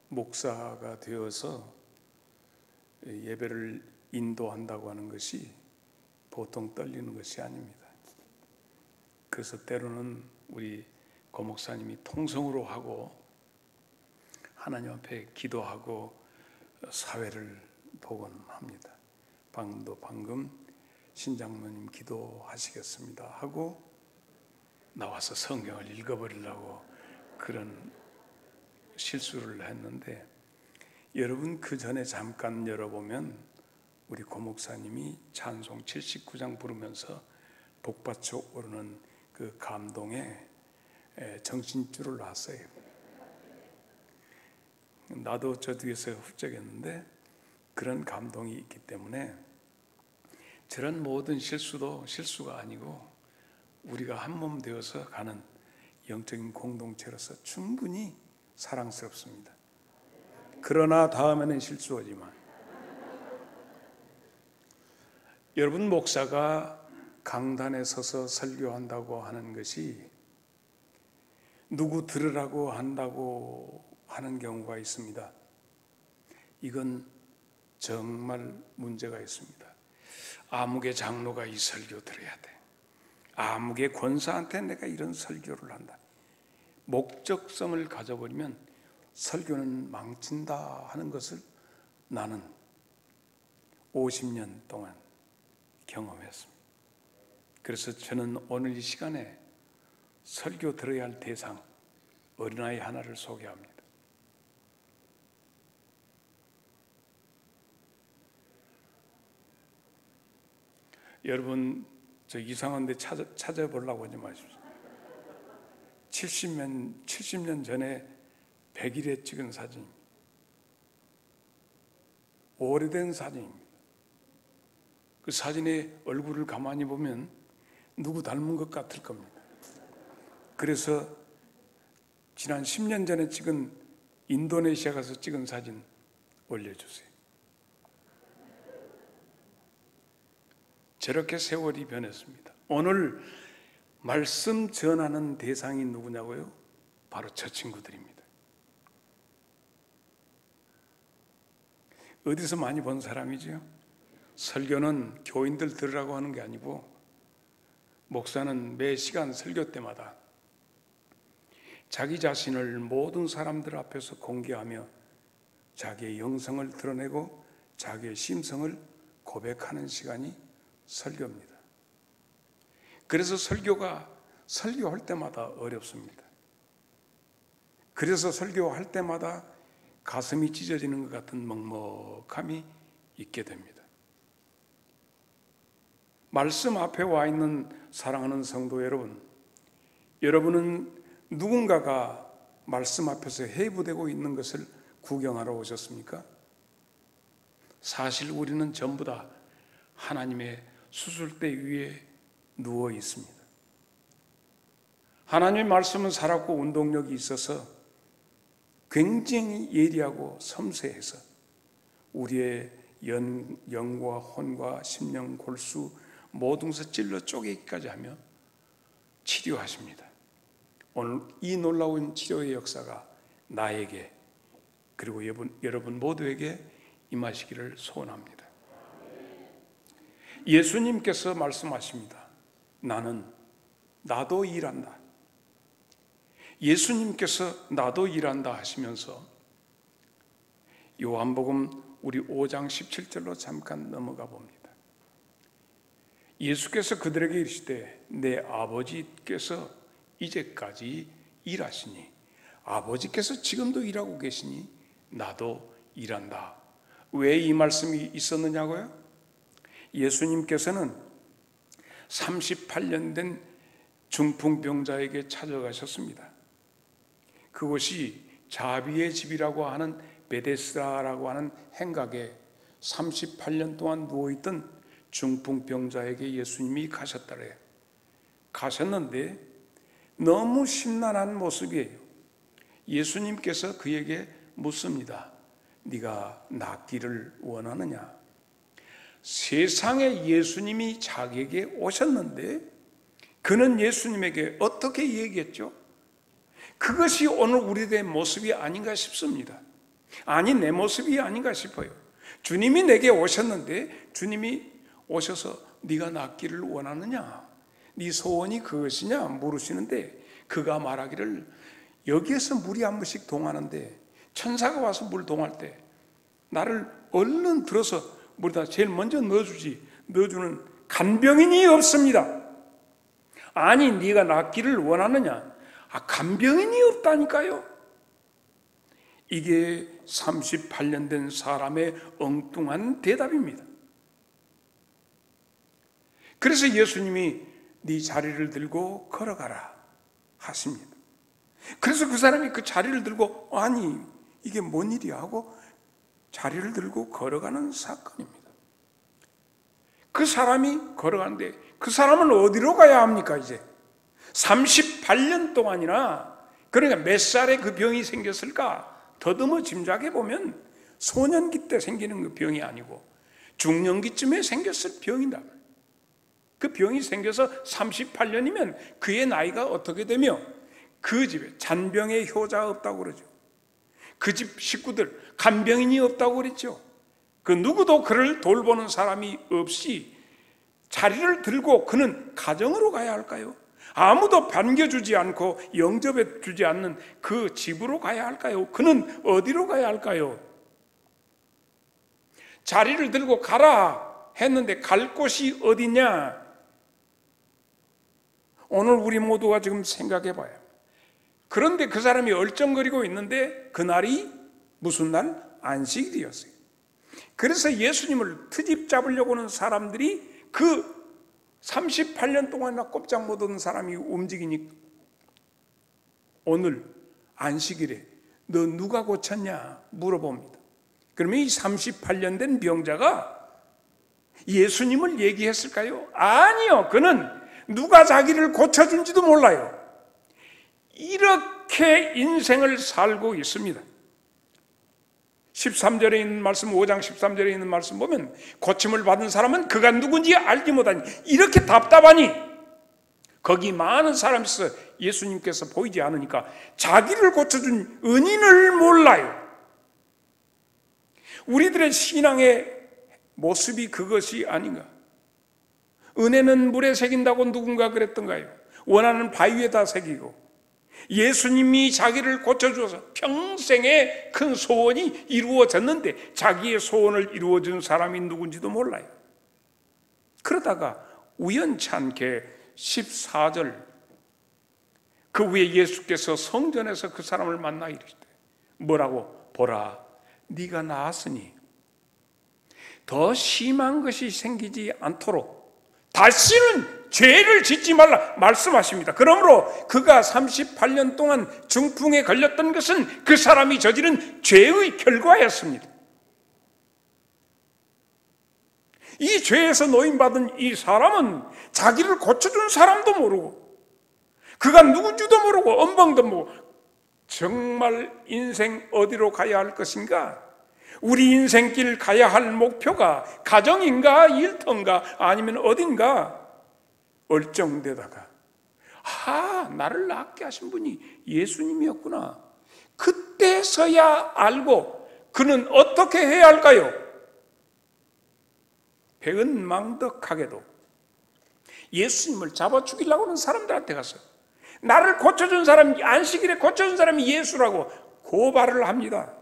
목사가 되어서 예배를 인도한다고 하는 것이 보통 떨리는 것이 아닙니다. 그래서 때로는 우리 고 목사님이 통성으로 하고 하나님 앞에 기도하고 사회를 복원합니다. 방금 신장로님 기도하시겠습니다 하고 나와서 성경을 읽어버리려고 그런 실수를 했는데, 여러분 그 전에 잠깐 열어보면 우리 고 목사님이 찬송 79장 부르면서 복받쳐 오르는 그 감동에 정신줄을 놨어요. 나도 저 뒤에서 훌쩍했는데 그런 감동이 있기 때문에 저런 모든 실수도 실수가 아니고 우리가 한 몸 되어서 가는 영적인 공동체로서 충분히 사랑스럽습니다. 그러나 다음에는 실수하지만, 여러분 목사가 강단에 서서 설교한다고 하는 것이 누구 들으라고 한다고 하는 경우가 있습니다. 이건 정말 문제가 있습니다. 아무개 장로가 이 설교 들어야 돼, 아무개 권사한테 내가 이런 설교를 한다, 목적성을 가져버리면 설교는 망친다 하는 것을 나는 50년 동안 경험했습니다. 그래서 저는 오늘 이 시간에 설교 들어야 할 대상 어린아이 하나를 소개합니다. 여러분 저 이상한데 찾아보려고 하지 마십시오. 70년 전에 100일에 찍은 사진입니다. 오래된 사진입니다. 그 사진의 얼굴을 가만히 보면 누구 닮은 것 같을 겁니다. 그래서 지난 10년 전에 찍은 인도네시아 가서 찍은 사진 올려주세요. 저렇게 세월이 변했습니다. 오늘 말씀 전하는 대상이 누구냐고요? 바로 저 친구들입니다. 어디서 많이 본 사람이죠? 설교는 교인들 들으라고 하는 게 아니고, 목사는 매 시간 설교 때마다 자기 자신을 모든 사람들 앞에서 공개하며 자기의 영성을 드러내고 자기의 심성을 고백하는 시간이 설교입니다. 그래서 설교가 설교할 때마다 어렵습니다. 그래서 설교할 때마다 가슴이 찢어지는 것 같은 먹먹함이 있게 됩니다. 말씀 앞에 와 있는 사랑하는 성도 여러분, 여러분은 누군가가 말씀 앞에서 해부되고 있는 것을 구경하러 오셨습니까? 사실 우리는 전부 다 하나님의 수술대 위에 누워 있습니다. 하나님의 말씀은 살았고 운동력이 있어서 굉장히 예리하고 섬세해서 우리의 영과 혼과 심령 골수 모든 것을 찔러 쪼개기까지 하며 치료하십니다. 오늘 이 놀라운 치료의 역사가 나에게 그리고 여러분 모두에게 임하시기를 소원합니다. 예수님께서 말씀하십니다. 나도 일한다. 예수님께서 나도 일한다 하시면서 요한복음 우리 5장 17절로 잠깐 넘어가 봅니다. 예수께서 그들에게 이르시되 내 아버지께서 이제까지 일하시니 아버지께서 지금도 일하고 계시니 나도 일한다. 왜 이 말씀이 있었느냐고요? 예수님께서는 38년 된 중풍병자에게 찾아가셨습니다. 그곳이 자비의 집이라고 하는 베데스다라고 하는 행각에 38년 동안 누워있던 중풍병자에게 예수님이 가셨다래요. 가셨는데 너무 심란한 모습이에요. 예수님께서 그에게 묻습니다. 네가 낫기를 원하느냐? 세상에 예수님이 자기에게 오셨는데 그는 예수님에게 어떻게 얘기했죠? 그것이 오늘 우리들의 모습이 아닌가 싶습니다. 아니, 내 모습이 아닌가 싶어요. 주님이 내게 오셨는데 주님이 오셔서 네가 낫기를 원하느냐, 네 소원이 그것이냐 물으시는데 그가 말하기를 여기에서 물이 한 번씩 동하는데 천사가 와서 물 동할 때 나를 얼른 들어서 물에다 제일 먼저 넣어주는 간병인이 없습니다. 아니, 네가 낫기를 원하느냐? 간병인이 없다니까요. 이게 38년 된 사람의 엉뚱한 대답입니다. 그래서 예수님이 네 자리를 들고 걸어가라 하십니다. 그래서 그 사람이 그 자리를 들고 아니 이게 뭔 일이야 하고 자리를 들고 걸어가는 사건입니다. 그 사람이 걸어가는데 그 사람은 어디로 가야 합니까? 이제 38년 동안이나, 그러니까 몇 살에 그 병이 생겼을까? 더듬어 짐작해 보면 소년기 때 생기는 그 병이 아니고 중년기쯤에 생겼을 병이다. 그 병이 생겨서 38년이면 그의 나이가 어떻게 되며 그 집에 잔병의 효자가 없다고 그러죠. 그 집 식구들 간병인이 없다고 그랬죠. 그 누구도 그를 돌보는 사람이 없이 자리를 들고 그는 가정으로 가야 할까요? 아무도 반겨주지 않고 영접해 주지 않는 그 집으로 가야 할까요? 그는 어디로 가야 할까요? 자리를 들고 가라 했는데 갈 곳이 어디냐? 오늘 우리 모두가 지금 생각해 봐요. 그런데 그 사람이 얼쩡거리고 있는데 그날이 무슨 날? 안식일이었어요. 그래서 예수님을 트집 잡으려고 하는 사람들이 그 38년 동안이나 꼼짝 못하는 사람이 움직이니 오늘 안식일에 너 누가 고쳤냐 물어봅니다. 그러면 이 38년 된 병자가 예수님을 얘기했을까요? 아니요. 그는 누가 자기를 고쳐준지도 몰라요. 이렇게 인생을 살고 있습니다. 13절에 있는 말씀, 5장 13절에 있는 말씀 보면 고침을 받은 사람은 그가 누군지 알지 못하니 이렇게 답답하니 거기 많은 사람이 있어 예수님께서 보이지 않으니까 자기를 고쳐준 은인을 몰라요. 우리들의 신앙의 모습이 그것이 아닌가? 은혜는 물에 새긴다고 누군가 그랬던가요? 원하는 바위에다 새기고 예수님이 자기를 고쳐주어서 평생의 큰 소원이 이루어졌는데 자기의 소원을 이루어준 사람이 누군지도 몰라요. 그러다가 우연찮게 14절 그 후에 예수께서 성전에서 그 사람을 만나 이르시되 뭐라고? 보라, 네가 나았으니 더 심한 것이 생기지 않도록 다시는 죄를 짓지 말라 말씀하십니다. 그러므로 그가 38년 동안 중풍에 걸렸던 것은 그 사람이 저지른 죄의 결과였습니다. 이 죄에서 노임받은 이 사람은 자기를 고쳐준 사람도 모르고 그가 누군지도 모르고 엄방도 모르고 정말 인생 어디로 가야 할 것인가? 우리 인생길 가야 할 목표가 가정인가 일터인가 아니면 어딘가 얼쩡대다가 나를 낫게 하신 분이 예수님이었구나. 그때서야 알고 그는 어떻게 해야 할까요? 배은망덕하게도 예수님을 잡아 죽이려고 하는 사람들한테 가서 나를 고쳐준 사람이 안식일에 고쳐준 사람이 예수라고 고발을 합니다.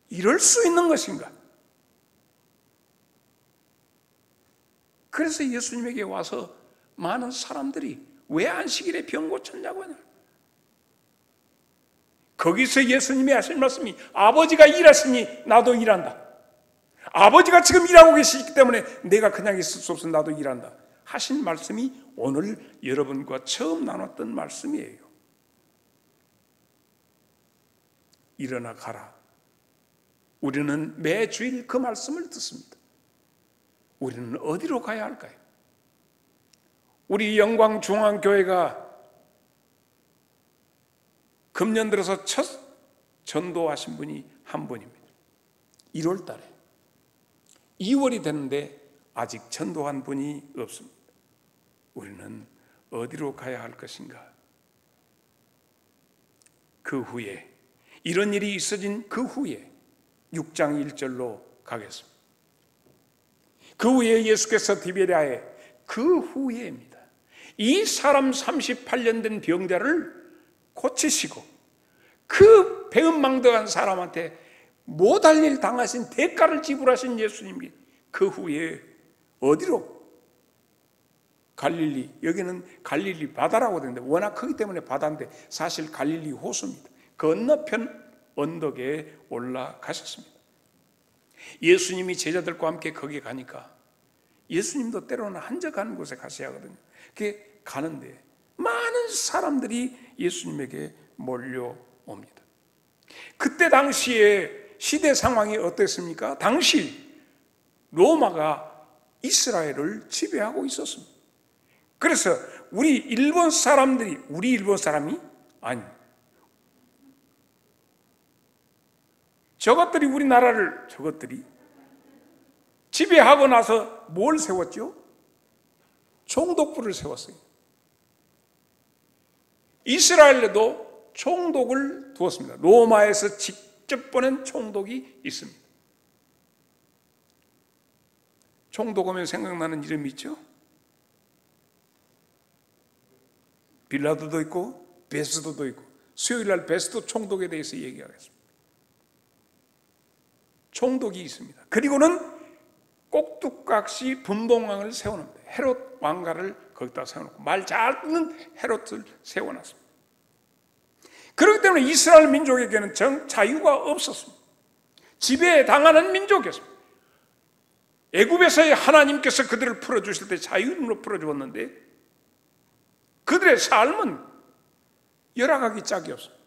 이럴 수 있는 것인가? 그래서 예수님에게 와서 많은 사람들이 왜 안식일에 병 고쳤냐고 하냐. 거기서 예수님이 하신 말씀이 아버지가 일하시니 나도 일한다. 아버지가 지금 일하고 계시기 때문에 내가 그냥 있을 수 없어 나도 일한다. 하신 말씀이 오늘 여러분과 처음 나눴던 말씀이에요. 일어나 가라. 우리는 매주일 그 말씀을 듣습니다. 우리는 어디로 가야 할까요? 우리 영광중앙교회가 금년 들어서 첫 전도하신 분이 한 분입니다. 1월 달에 2월이 됐는데 아직 전도한 분이 없습니다. 우리는 어디로 가야 할 것인가? 그 후에 이런 일이 있어진 그 후에 6장 1절로 가겠습니다. 그 후에 예수께서 디베랴에, 그 후에입니다, 이 사람 38년 된 병자를 고치시고 그 배은망덕한 사람한테 못할 일 당하신 대가를 지불하신 예수님이 그 후에 어디로? 갈릴리, 여기는 갈릴리 바다라고 되는데 워낙 크기 때문에 바다인데 사실 갈릴리 호수입니다. 건너편 언덕에 올라가셨습니다. 예수님이 제자들과 함께 거기에 가니까 예수님도 때로는 한적한 곳에 가셔야 하거든요. 그게 가는데 많은 사람들이 예수님에게 몰려옵니다. 그때 당시에 시대 상황이 어땠습니까? 당시 로마가 이스라엘을 지배하고 있었습니다. 그래서 우리 일본 사람이 아니, 저것들이 우리나라를 지배하고 나서 뭘 세웠죠? 총독부를 세웠어요. 이스라엘에도 총독을 두었습니다. 로마에서 직접 보낸 총독이 있습니다. 총독 하면 생각나는 이름이 있죠? 빌라도도 있고 베스도도 있고, 수요일날 베스도 총독에 대해서 얘기하겠습니다. 총독이 있습니다. 그리고는 꼭두각시 분봉왕을 세워놓습니다. 헤롯 왕가를 거기다 세워놓고 말 잘 듣는 헤롯을 세워놨습니다. 그렇기 때문에 이스라엘 민족에게는 자유가 없었습니다. 지배에 당하는 민족이었습니다. 애굽에서의 하나님께서 그들을 풀어주실 때 자유로 풀어주었는데 그들의 삶은 열악하기 짝이 없습니다.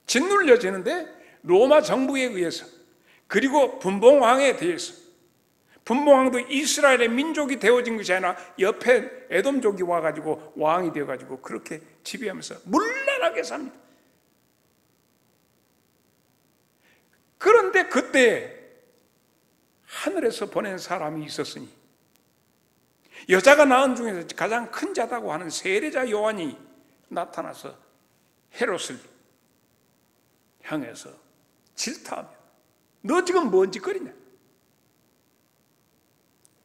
짓눌려지는데 로마 정부에 의해서, 그리고 분봉왕에 대해서, 분봉왕도 이스라엘의 민족이 되어진 것이 아니라 옆에 에돔족이 와가지고 왕이 되어가지고 그렇게 지배하면서 문란하게 삽니다. 그런데 그때 하늘에서 보낸 사람이 있었으니, 여자가 낳은 중에서 가장 큰 자다고 하는 세례자 요한이 나타나서 헤롯을 향해서 질타하며, 너 지금 뭔 짓거리냐?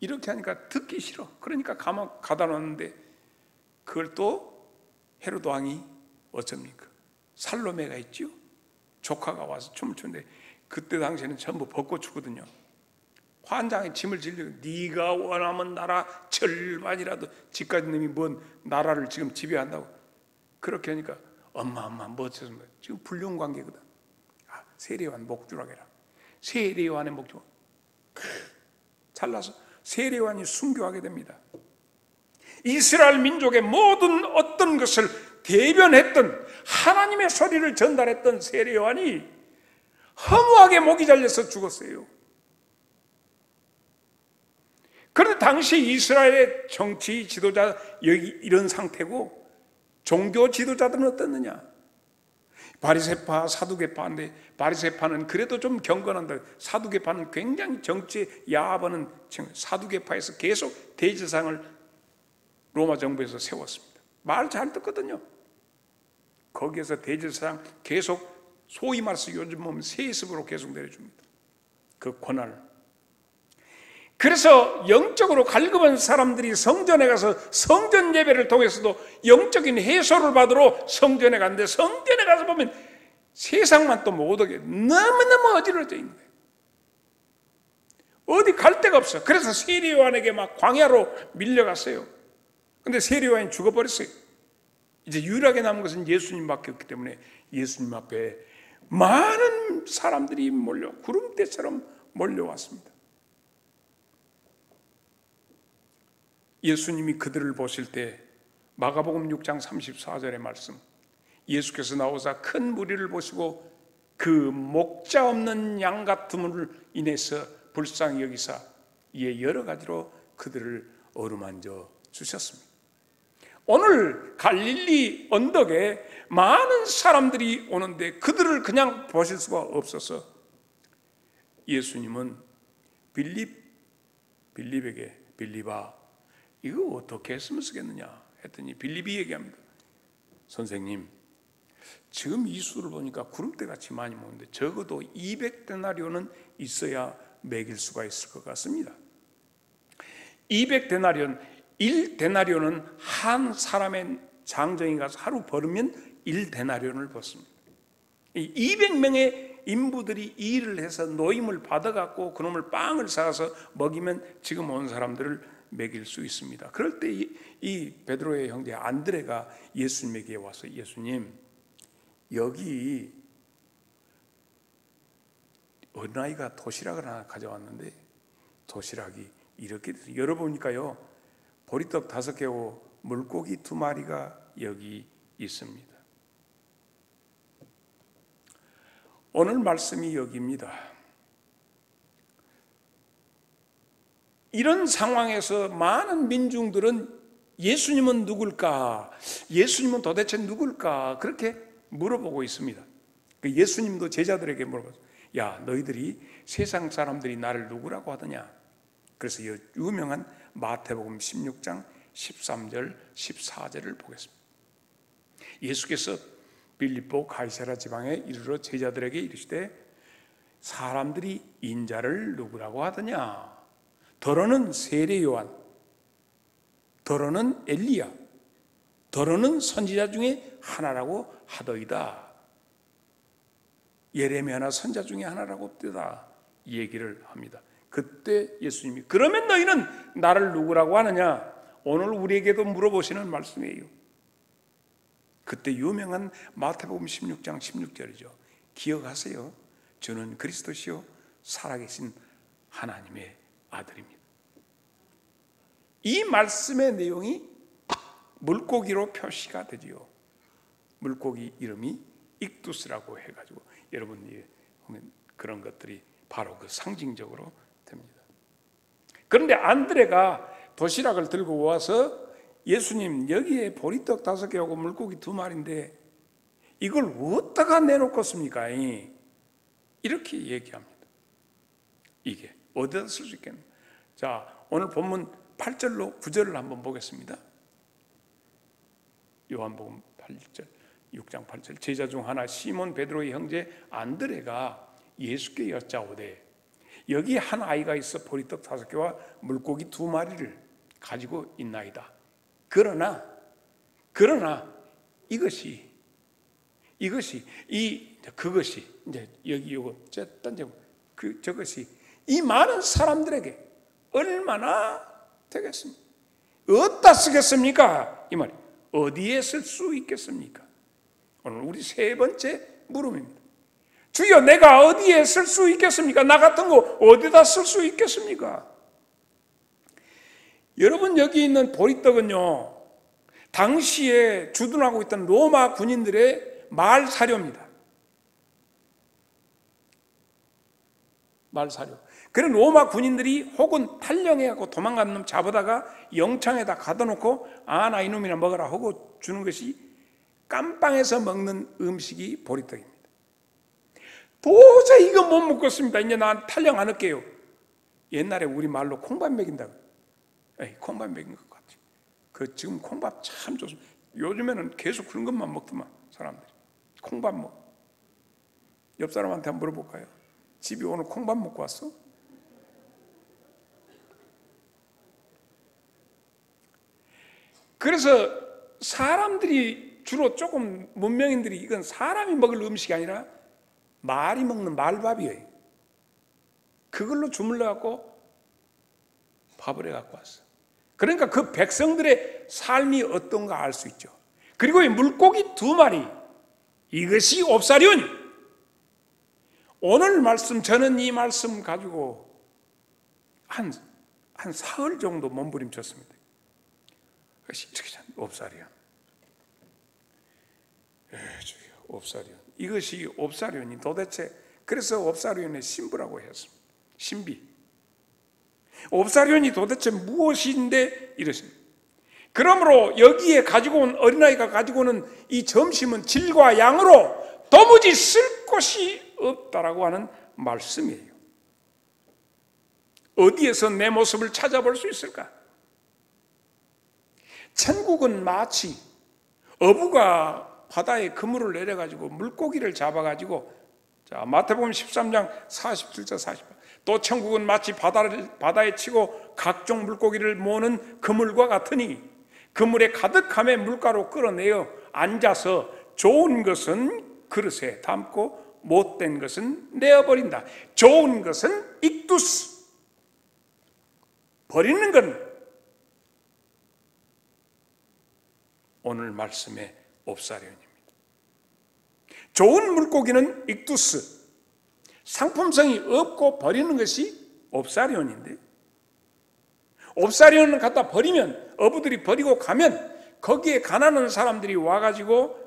이렇게 하니까 듣기 싫어. 그러니까 가다 놨는데, 그걸 또 헤롯 왕이 어쩝니까? 살로메가 있죠? 조카가 와서 춤을 추는데 그때 당시에는 전부 벗고 추거든요. 환장에 짐을 질려, 네가 원하면 나라 절반이라도, 집까지 놈이 뭔 나라를 지금 지배한다고. 그렇게 하니까 엄마 멋졌습니다. 지금 불륜 관계거든. 세례요한 목주라고 해라. 세례요한의 목주. 잘라서 세례요한이 순교하게 됩니다. 이스라엘 민족의 모든 어떤 것을 대변했던, 하나님의 소리를 전달했던 세례요한이 허무하게 목이 잘려서 죽었어요. 그런데 당시 이스라엘의 정치 지도자 여기 이런 상태고, 종교 지도자들은 어떻느냐? 바리새파, 사두개파인데 바리새파는 그래도 좀 경건한데 사두개파는 굉장히 정치에 야합하는 친구. 사두개파에서 계속 대제사장을 로마 정부에서 세웠습니다. 말 잘 듣거든요. 거기에서 대제사장 계속, 소위 말해서 요즘 보면 세습으로 계속 내려줍니다. 그 권한을. 그래서 영적으로 갈급한 사람들이 성전에 가서 성전 예배를 통해서도 영적인 해소를 받으러 성전에 갔는데, 성전에 가서 보면 세상만 또 못 오게 너무너무 어지러져 있는 거예요. 어디 갈 데가 없어. 그래서 세례요한에게 막 광야로 밀려갔어요. 근데 세례요한이 죽어버렸어요. 이제 유일하게 남은 것은 예수님밖에 없기 때문에 예수님 앞에 많은 사람들이 구름대처럼 몰려왔습니다. 예수님이 그들을 보실 때 마가복음 6장 34절의 말씀, 예수께서 나오사 큰 무리를 보시고 그 목자 없는 양 같음을 인해서 불쌍히 여기사 이에 여러 가지로 그들을 어루만져 주셨습니다. 오늘 갈릴리 언덕에 많은 사람들이 오는데 그들을 그냥 보실 수가 없어서 예수님은 빌립에게, 빌립아, 이거 어떻게 했으면 쓰겠느냐 했더니 빌립이 얘기합니다. 선생님, 지금 이 수를 보니까 구름대같이 많이 모는데 적어도 200데나리온은 있어야 먹일 수가 있을 것 같습니다. 200데나리온, 1데나리온은 한 사람의 장정이 가서 하루 벌으면 1데나리온을 벌습니다. 200명의 인부들이 일을 해서 노임을 받아갖고 그놈을 빵을 사서 먹이면 지금 온 사람들을 먹일 수 있습니다. 그럴 때 이 베드로의 형제 안드레가 예수님에게 와서, 예수님, 여기 어린아이가 도시락을 하나 가져왔는데 도시락이 이렇게 돼서 열어보니까요, 보리떡 5개고 물고기 2마리가 여기 있습니다. 오늘 말씀이 여기입니다. 이런 상황에서 많은 민중들은 예수님은 누굴까? 예수님은 도대체 누굴까? 그렇게 물어보고 있습니다. 예수님도 제자들에게 물어봤어요. 야, 너희들이 세상 사람들이 나를 누구라고 하더냐? 그래서 이 유명한 마태복음 16장 13절 14절을 보겠습니다. 예수께서 빌립보 가이사랴 지방에 이르러 제자들에게 이르시되 사람들이 인자를 누구라고 하더냐? 더러는 세례 요한, 더러는 엘리야, 더러는 선지자 중에 하나라고 하더이다. 예레미야나 선자 중에 하나라고 없다. 이 얘기를 합니다. 그때 예수님이 그러면 너희는 나를 누구라고 하느냐? 오늘 우리에게도 물어보시는 말씀이에요. 그때 유명한 마태복음 16장 16절이죠. 기억하세요. 주는 그리스도시요 살아계신 하나님의 아들입니다. 이 말씀의 내용이 물고기로 표시가 되지요. 물고기 이름이 익두스라고 해가지고 여러분이 보면 그런 것들이 바로 그 상징적으로 됩니다. 그런데 안드레가 도시락을 들고 와서 예수님, 여기에 보리떡 5개하고 물고기 2마리인데 이걸 어디다가 내놓겠습니까? 이렇게 얘기합니다. 이게 어디다 쓸 수 있겠나? 자, 오늘 본문 8절로 9절을 한번 보겠습니다. 요한복음 8절, 6장 8절. 제자 중 하나 시몬 베드로의 형제 안드레가 예수께 여짜오되 여기 한 아이가 있어 보리떡 5개와 물고기 2마리를 가지고 있나이다. 그러나 그것이 이제 여기 요거 저것이 이 많은 사람들에게 얼마나 되겠습니까? 어디다 쓰겠습니까? 이 말이 어디에 쓸 수 있겠습니까? 오늘 우리 3번째 물음입니다. 주여, 내가 어디에 쓸 수 있겠습니까? 나 같은 거 어디다 쓸 수 있겠습니까? 여러분, 여기 있는 보리떡은요, 당시에 주둔하고 있던 로마 군인들의 말사료입니다. 말사료. 그런 로마 군인들이 혹은 탈영해갖고 도망가는 놈 잡아다가 영창에다 가둬놓고 나 이놈이나 먹어라 하고 주는 것이 깜빵에서 먹는 음식이 보리떡입니다. 도저히 이거 못 먹겠습니다. 이제 난 탈영 안 할게요. 옛날에 우리 말로 콩밥 먹인다고. 콩밥 먹인 것 같아요. 지금 콩밥 참 좋습니다. 요즘에는 계속 그런 것만 먹더만 사람들이. 콩밥 먹. 옆 사람한테 한번 물어볼까요? 집에 오늘 콩밥 먹고 왔어? 그래서 사람들이 주로 조금 문명인들이 이건 사람이 먹을 음식이 아니라 말이 먹는 말밥이에요. 그걸로 주물러 갖고 밥을 해 갖고 왔어. 그러니까 그 백성들의 삶이 어떤가 알 수 있죠. 그리고 이 물고기 2마리, 이것이 옵사리오니. 오늘 말씀, 저는 이 말씀 가지고 한 사흘 정도 몸부림쳤습니다. 그것이 이렇게 옵사리온. 옵사리온. 이것이 옵사리온이 도대체, 그래서 옵사리온의 신부라고 했습니다. 신비. 옵사리온이 도대체 무엇인데 이렇습니다. 그러므로 여기에 가지고 온 어린아이가 가지고 오는 이 점심은 질과 양으로 도무지 쓸 곳이 없다라고 하는 말씀이에요. 어디에서 내 모습을 찾아볼 수 있을까? 천국은 마치 어부가 바다에 그물을 내려가지고 물고기를 잡아가지고, 자, 마태복음 13장 47절 48. 또 천국은 마치 바다에 치고 각종 물고기를 모으는 그물과 같으니 그물에 가득함에 물가로 끌어내어 앉아서 좋은 것은 그릇에 담고 못된 것은 내어버린다. 좋은 것은 익두스, 버리는 건 오늘 말씀의 옵사리온입니다. 좋은 물고기는 익두스, 상품성이 없고 버리는 것이 옵사리온인데, 옵사리온을 갖다 버리면, 어부들이 버리고 가면 거기에 가난한 사람들이 와가지고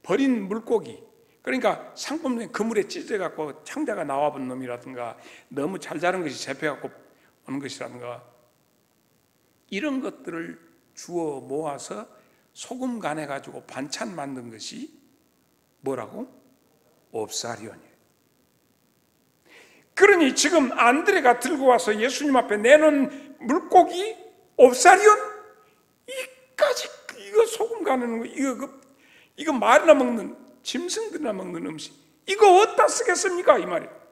버린 물고기, 그러니까 상품성이 그물에 찢어갖고 창자가 나와본 놈이라든가 너무 잘 자른 것이 잡혀갖고 오는 것이라든가 이런 것들을 주워 모아서 소금 간해가지고 반찬 만든 것이 뭐라고? 옵사리온이에요. 그러니 지금 안드레가 들고 와서 예수님 앞에 내놓은 물고기 옵사리온, 이까지 이거 소금 가는 거, 이거 말이나 먹는, 짐승들이나 먹는 음식, 이거 어디다 쓰겠습니까? 이 말이에요.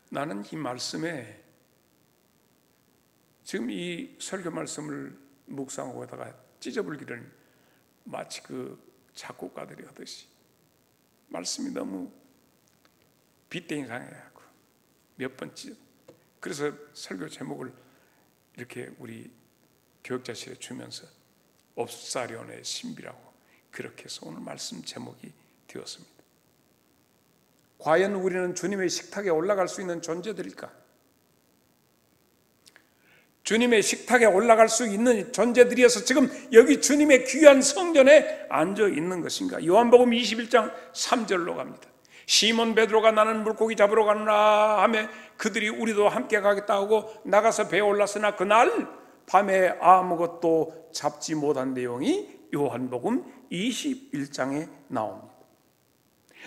나는 이 말씀에 지금 이 설교 말씀을 묵상하고 하다가 찢어불기를 마치 그 작곡가들이 하듯이 말씀이 너무 빗대인상해갖고 몇 번 찢어. 그래서 설교 제목을 이렇게 우리 교육자실에 주면서 옵사리온의 신비라고 그렇게 해서 오늘 말씀 제목이 되었습니다. 과연 우리는 주님의 식탁에 올라갈 수 있는 존재들일까? 주님의 식탁에 올라갈 수 있는 존재들이어서 지금 여기 주님의 귀한 성전에 앉아 있는 것인가? 요한복음 21장 3절로 갑니다. 시몬 베드로가 나는 물고기 잡으러 가느라 하며 그들이 우리도 함께 가겠다 하고 나가서 배에 올랐으나 그날 밤에 아무것도 잡지 못한 내용이 요한복음 21장에 나옵니다.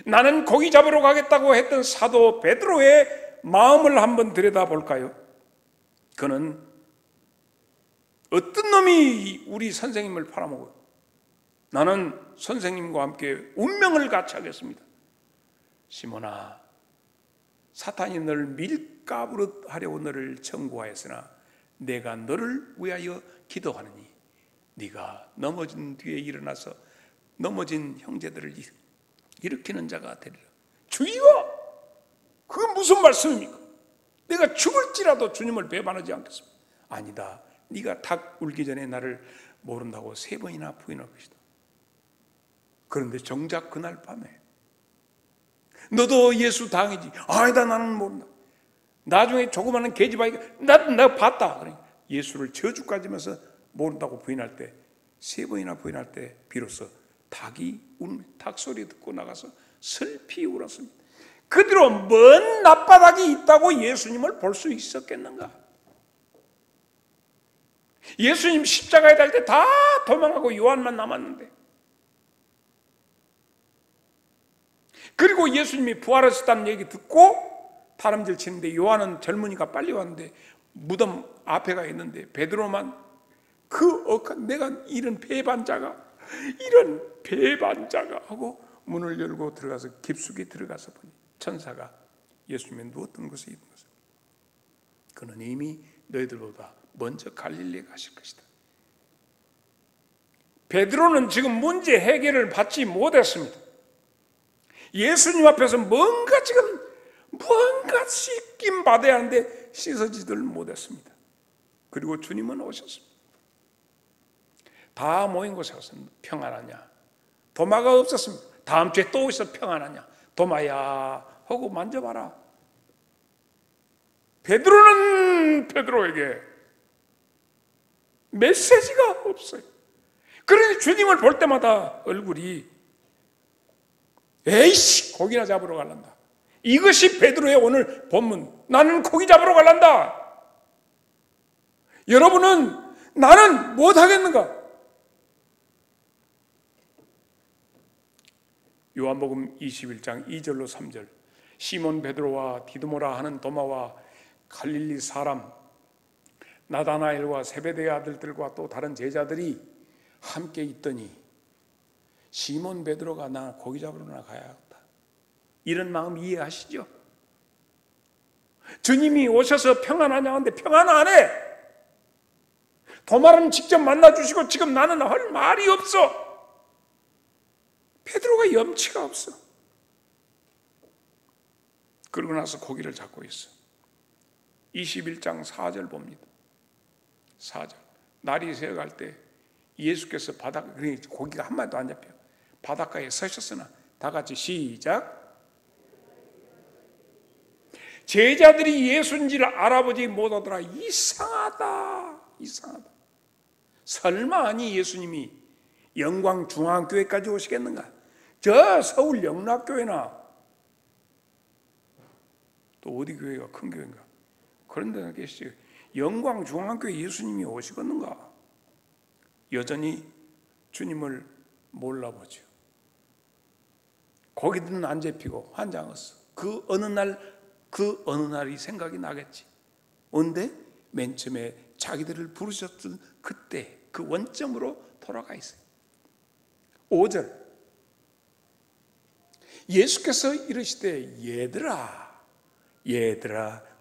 나는 고기 잡으러 가겠다고 했던 사도 베드로의 마음을 한번 들여다볼까요? 그는 어떤 놈이 우리 선생님을 팔아먹어요? 나는 선생님과 함께 운명을 같이 하겠습니다. 시몬아, 사탄이 너를 밀가부릇 하려고 너를 청구하였으나 내가 너를 위하여 기도하느니 네가 넘어진 뒤에 일어나서 넘어진 형제들을 일으키는 자가 되리라. 주여! 그건 무슨 말씀입니까? 내가 죽을지라도 주님을 배반하지 않겠습니다. 아니다. 네가 닭 울기 전에 나를 모른다고 3번이나 부인할 것이다. 그런데 정작 그날 밤에 너도 예수 당이지. 아니다, 나는 모른다. 나중에 조그마한 계집아이가 내가 봤다. 그러니까 예수를 저주까지면서 모른다고 부인할 때, 3번이나 부인할 때 비로소 닭 소리 듣고 나가서 슬피 울었습니다. 그 뒤로 먼 낮바닥이 있다고 예수님을 볼 수 있었겠는가? 예수님 십자가에 달 때 다 도망하고 요한만 남았는데, 그리고 예수님이 부활하셨다는 얘기 듣고 다름질 치는데 요한은 젊으니까 빨리 왔는데 무덤 앞에 가 있는데 베드로만 내가 이런 배반자가 하고 문을 열고 들어가서 깊숙이 들어가서 보니 천사가 예수님의 누웠던 곳에 있는 것입니다. 그는 이미 너희들보다 먼저 갈릴리에 가실 것이다. 베드로는 지금 문제 해결을 받지 못했습니다. 예수님 앞에서 뭔가 씻김 받아야 하는데 씻어지들 못했습니다. 그리고 주님은 오셨습니다. 다 모인 곳에 와서 평안하냐? 도마가 없었습니다. 다음 주에 또 오셔서 평안하냐? 도마야 하고 만져봐라. 베드로는 베드로에게 메시지가 없어요. 그러니 주님을 볼 때마다 얼굴이 에이씨 고기나 잡으러 갈란다. 이것이 베드로의 오늘 본문. 나는 고기 잡으러 갈란다. 여러분은 나는 못하겠는가? 요한복음 21장 2절로 3절. 시몬 베드로와 디두모라 하는 도마와 갈릴리 사람 나다나엘과 세베대의 아들들과 또 다른 제자들이 함께 있더니 시몬 베드로가 나 고기 잡으러 나가야겠다, 이런 마음 이해하시죠? 주님이 오셔서 평안하냐 하는데 평안 안 해. 도마는 직접 만나주시고 지금 나는 할 말이 없어. 베드로가 염치가 없어. 그러고 나서 고기를 잡고 있어. 21장 4절 봅니다. 4절. 날이 새어갈 때 예수께서 고기가 한 마리도 안 잡혀. 바닷가에 서셨으나 다 같이 시작. 제자들이 예수인지를 알아보지 못하더라. 이상하다. 설마 아니 예수님이 영광중앙교회까지 오시겠는가? 저 서울 영락교회나 또 어디 교회가 큰 교회인가? 그런 데나 계시지. 영광중앙교회 예수님이 오시겠는가? 여전히 주님을 몰라보죠. 고기들은 안 잡히고 환장했어. 그 어느 날이 생각이 나겠지. 언제? 맨 처음에 자기들을 부르셨던 그때 그 원점으로 돌아가 있어요. 5절. 예수께서 이르시되 얘들아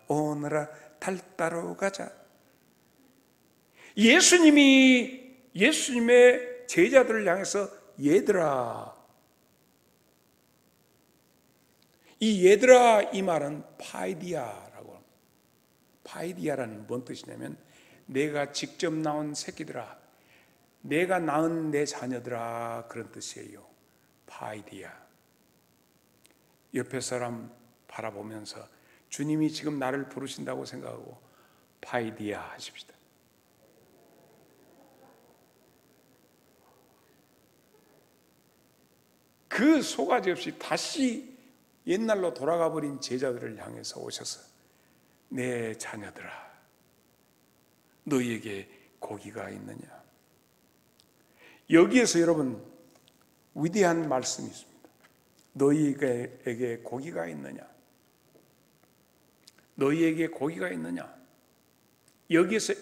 오너라 달따로 가자. 예수님의 제자들을 향해서 얘들아, 이 얘들아 이 말은 파이디아라고 합니다. 파이디아라는 뭔 뜻이냐면 내가 직접 낳은 새끼들아, 내가 낳은 내 자녀들아, 그런 뜻이에요. 파이디아. 옆에 사람 바라보면서 주님이 지금 나를 부르신다고 생각하고 파이디아 하십시다. 그 속아지 없이 다시 옛날로 돌아가 버린 제자들을 향해서 오셔서 내 자녀들아, 너희에게 고기가 있느냐? 여기에서 여러분 위대한 말씀이 있습니다. 너희에게 고기가 있느냐? 너희에게 고기가 있느냐? 여기에서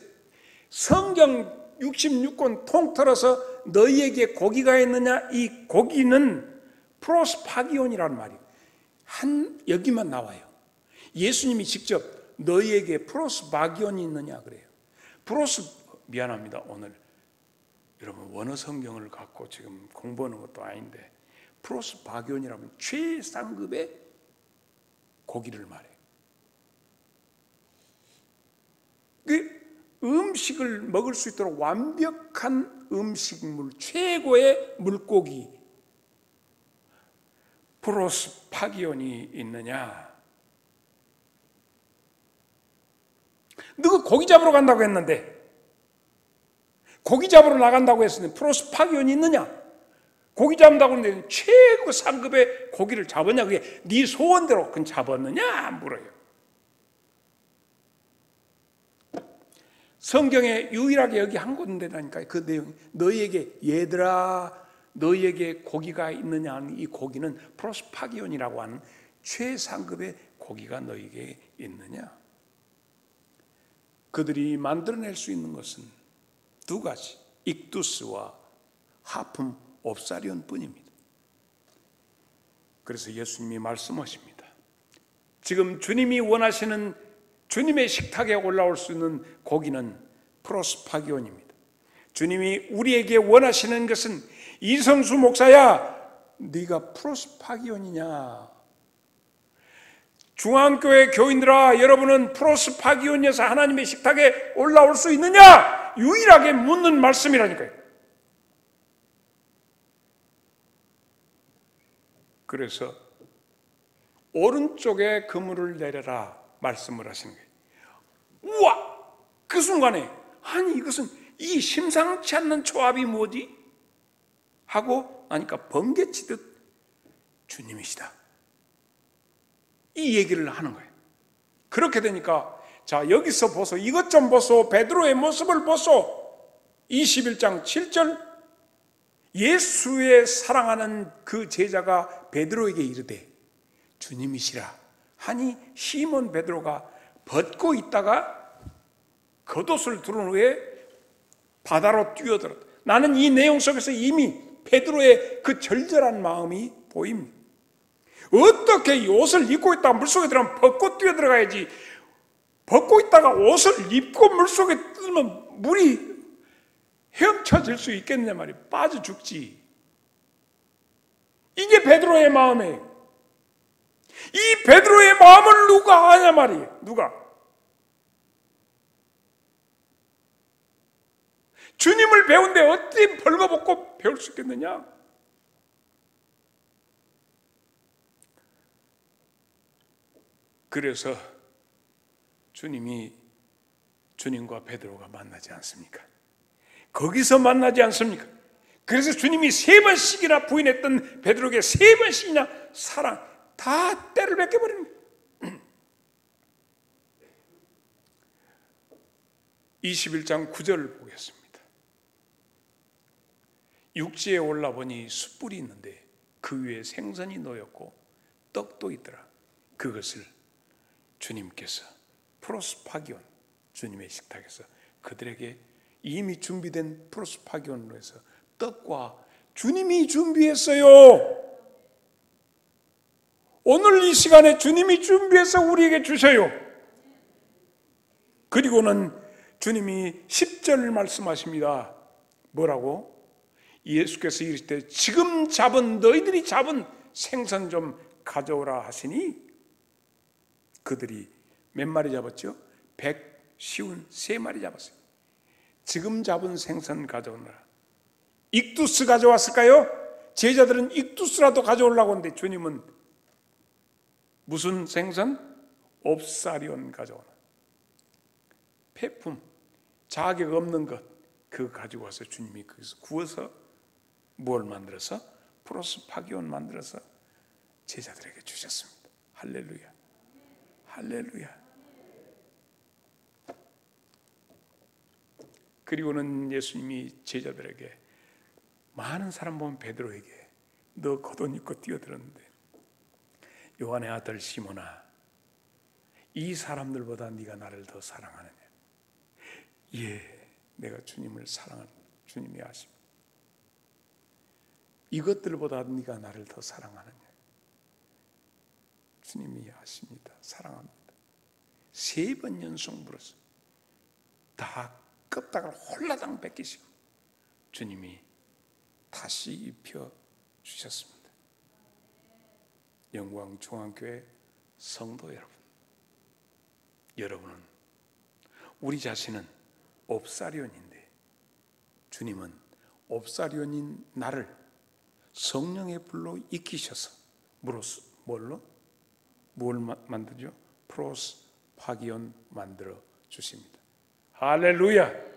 성경 66권 통틀어서 너희에게 고기가 있느냐? 이 고기는 프로스파기온이라는 말이에요. 여기만 나와요. 예수님이 직접 너희에게 프로스바기온이 있느냐 그래요. 미안합니다. 오늘 여러분 원어 성경을 갖고 지금 공부하는 것도 아닌데 프로스바기온이라면 최상급의 고기를 말해요. 그 음식을 먹을 수 있도록 완벽한 음식물, 최고의 물고기 프로스파기온이 있느냐? 너가 고기 잡으러 간다고 했는데, 고기 잡으러 나간다고 했으니 프로스파기온이 있느냐? 고기 잡는다고 했는데 최고 상급의 고기를 잡았냐? 그게 네 소원대로 그건 잡았느냐? 물어요. 성경에 유일하게 여기 한 군데라니까요. 그 내용이 너희에게 얘들아 너희에게 고기가 있느냐 하는 이 고기는 프로스파기온이라고 하는 최상급의 고기가 너희에게 있느냐? 그들이 만들어낼 수 있는 것은 두 가지, 익두스와 하품 옵사리온 뿐입니다. 그래서 예수님이 말씀하십니다. 지금 주님이 원하시는 주님의 식탁에 올라올 수 있는 고기는 프로스파기온입니다. 주님이 우리에게 원하시는 것은 이성수 목사야, 네가 프로스파기온이냐? 중앙교회 교인들아, 여러분은 프로스파기온이어서 하나님의 식탁에 올라올 수 있느냐? 유일하게 묻는 말씀이라니까요. 그래서 오른쪽에 그물을 내려라 말씀을 하시는 거예요. 우와! 그 순간에 아니 이것은 이 심상치 않는 조합이 뭐지? 하고 나니까 번개치듯 주님이시다, 이 얘기를 하는 거예요. 그렇게 되니까 자 여기서 보소, 이것 좀 보소, 베드로의 모습을 보소. 21장 7절 예수의 사랑하는 그 제자가 베드로에게 이르되 주님이시라 하니 시몬 베드로가 벗고 있다가 겉옷을 두른 후에 바다로 뛰어들었다. 나는 이 내용 속에서 이미 베드로의 그 절절한 마음이 보입니다. 어떻게 이 옷을 입고 있다가 물속에 들어가면 벗고 뛰어들어가야지, 벗고 있다가 옷을 입고 물속에 뜨면 물이 헤엄쳐질 수 있겠냐 말이에요. 빠져 죽지. 이게 베드로의 마음이에요. 이 베드로의 마음을 누가 아냐 말이에요. 누가? 주님을 배운데 어떻게 벌거벗고 배울 수 있겠느냐? 그래서 주님과 베드로가 만나지 않습니까? 거기서 만나지 않습니까? 그래서 주님이 3번씩이나 부인했던 베드로에게 3번씩이나 사랑, 다 때를 뺏겨버리는 거예요. 21장 9절을 보겠습니다. 육지에 올라보니 숯불이 있는데 그 위에 생선이 놓였고 떡도 있더라. 그것을 주님께서 프로스파기온, 주님의 식탁에서 그들에게 이미 준비된 프로스파기온으로 해서 떡과 주님이 준비했어요. 오늘 이 시간에 주님이 준비해서 우리에게 주셔요. 그리고는 주님이 10절을 말씀하십니다. 뭐라고? 예수께서 이르시되 지금 너희들이 잡은 생선 좀 가져오라 하시니 그들이 몇 마리 잡았죠? 153마리 잡았어요. 지금 잡은 생선 가져오라. 익두스 가져왔을까요? 제자들은 익두스라도 가져오려고 하는데 주님은 무슨 생선? 옵사리온 가져오라. 폐품, 자격 없는 것, 그거 가지고 와서 주님이 거기서 구워서 뭘 만들어서? 프로스파기온 만들어서 제자들에게 주셨습니다. 할렐루야, 할렐루야. 그리고는 예수님이 제자들에게, 많은 사람 보면 베드로에게 너 겉옷 입고 뛰어들었는데 요한의 아들 시몬아, 이 사람들보다 네가 나를 더 사랑하느냐? 예, 내가 주님을 사랑하는 주님이 아십니다. 이것들보다 네가 나를 더 사랑하느냐? 주님이 아십니다. 사랑합니다. 3번 연속 물었어요. 다 껍다가 홀라당 뺏기시고 주님이 다시 입혀 주셨습니다. 영광 중앙교회 성도 여러분, 여러분은, 우리 자신은 옵사리온인데 주님은 옵사리온인 나를 성령의 불로 익히셔서 뭘 만들죠? 프로스파기온 만들어 주십니다. 할렐루야.